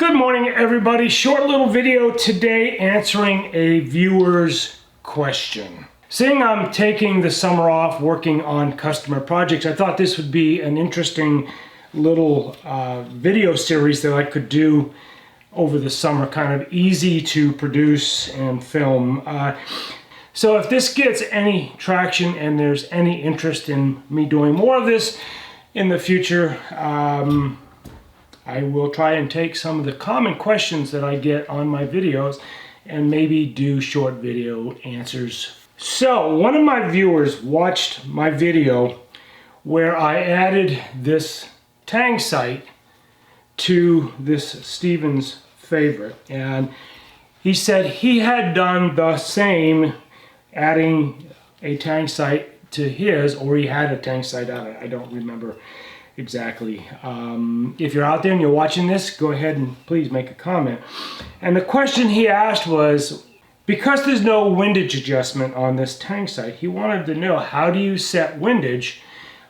Good morning, everybody. Short little video today answering a viewer's question. Seeing I'm taking the summer off working on customer projects, I thought this would be an interesting little video series that I could do over the summer, kind of easy to produce and film. So if this gets any traction and there's any interest in me doing more of this in the future, I will try and take some of the common questions that I get on my videos and maybe do short video answers. So one of my viewers watched my video where I added this tang sight to this Stevens favorite, and he said he had done the same, adding a tang sight to his, or he had a tang sight on it. I don't remember exactly. If you're out there and you're watching this, go ahead and please make a comment. And the question he asked was, because there's no windage adjustment on this tang sight, he wanted to know, how do you set windage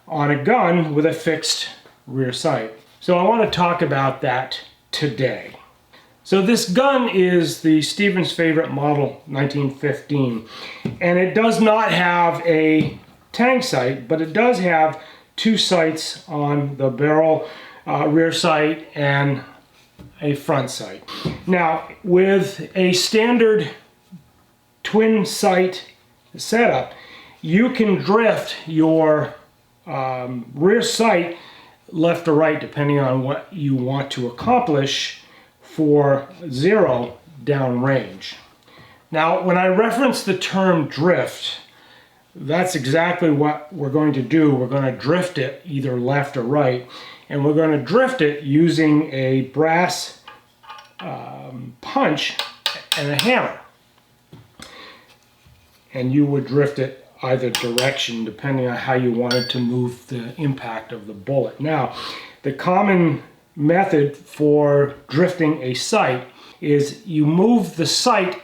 on a gun with a fixed rear sight? So I want to talk about that today. So this gun is the Stevens favorite model 1915, and it does not have a tang sight, but it does have two sights on the barrel, rear sight, and a front sight. Now, with a standard twin sight setup, you can drift your rear sight left or right depending on what you want to accomplish for zero downrange. Now, when I reference the term drift, that's exactly what we're going to do. We're going to drift it either left or right, and we're going to drift it using a brass punch and a hammer. And you would drift it either direction depending on how you wanted to move the impact of the bullet. Now, the common method for drifting a sight is you move the sight,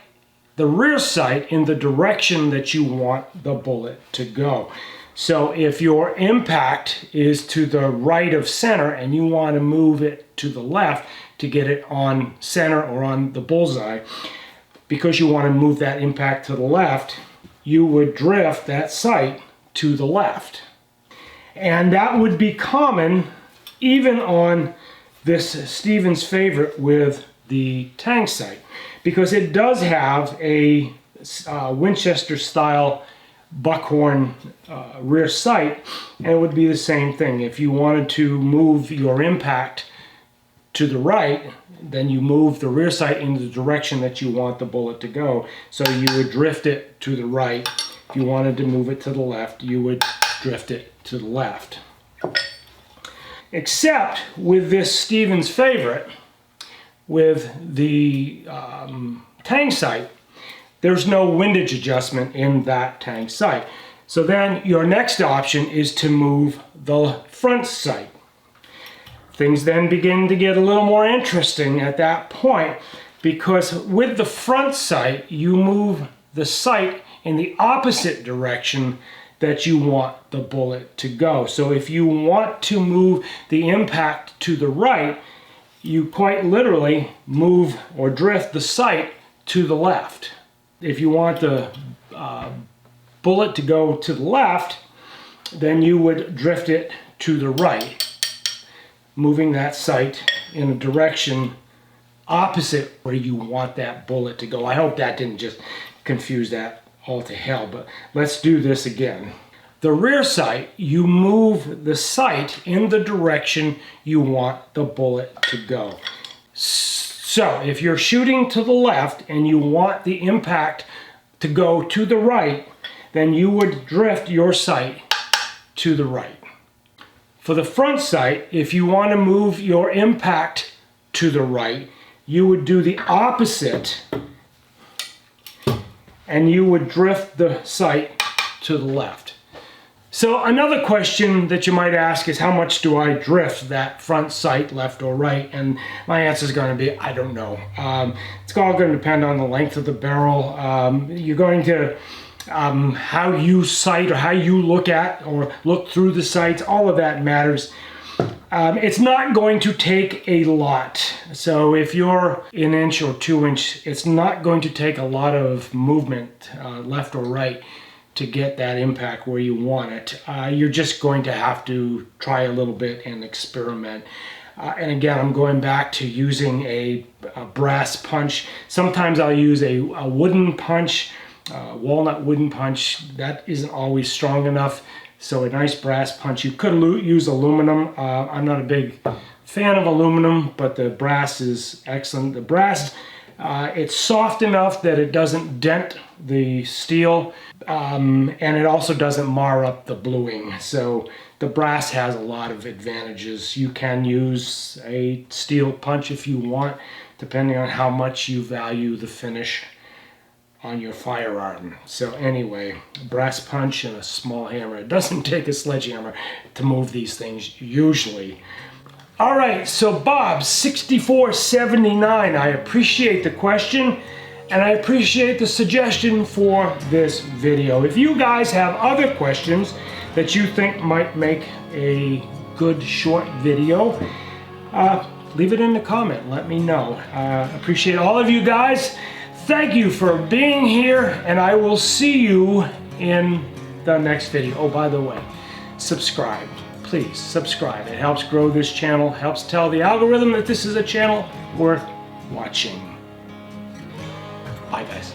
the rear sight, in the direction that you want the bullet to go. So if your impact is to the right of center and you want to move it to the left to get it on center or on the bullseye, because you want to move that impact to the left, you would drift that sight to the left. And that would be common even on this Stevens favorite with the tang sight, because it does have a Winchester style buckhorn rear sight, and it would be the same thing. If you wanted to move your impact to the right, then you move the rear sight in the direction that you want the bullet to go. So you would drift it to the right. If you wanted to move it to the left, you would drift it to the left. Except with this Stevens favorite, with the tang sight, there's no windage adjustment in that tang sight. So then your next option is to move the front sight. Things then begin to get a little more interesting at that point, because with the front sight, you move the sight in the opposite direction that you want the bullet to go. So if you want to move the impact to the right, you quite literally move or drift the sight to the left. If you want the bullet to go to the left, then you would drift it to the right, moving that sight in a direction opposite where you want that bullet to go. I hope that didn't just confuse that all to hell, but let's do this again. The rear sight, you move the sight in the direction you want the bullet to go. So if you're shooting to the left and you want the impact to go to the right, then you would drift your sight to the right. For the front sight, if you want to move your impact to the right, you would do the opposite, and you would drift the sight to the left. So another question that you might ask is, how much do I drift that front sight, left or right? And my answer is going to be, I don't know. It's all going to depend on the length of the barrel. You're going to, how you sight or how you look at or look through the sights, all of that matters. It's not going to take a lot. So if you're 1 inch or 2 inch, it's not going to take a lot of movement left or right to get that impact where you want it. You're just going to have to try a little bit and experiment. And again, I'm going back to using a brass punch. Sometimes I'll use a wooden punch, walnut wooden punch. That isn't always strong enough. So a nice brass punch. You could use aluminum. I'm not a big fan of aluminum, but the brass is excellent. The brass, it's soft enough that it doesn't dent the steel, and it also doesn't mar up the bluing. So the brass has a lot of advantages. You can use a steel punch if you want, depending on how much you value the finish on your firearm. So anyway, a brass punch and a small hammer. It doesn't take a sledgehammer to move these things usually. All right, so Bob, 6479, I appreciate the question and I appreciate the suggestion for this video. If you guys have other questions that you think might make a good short video, leave it in the comment. Let me know. Appreciate all of you guys. Thank you for being here, and I will see you in the next video. Oh, by the way, subscribe. Please subscribe. It helps grow this channel, helps tell the algorithm that this is a channel worth watching. Bye, guys.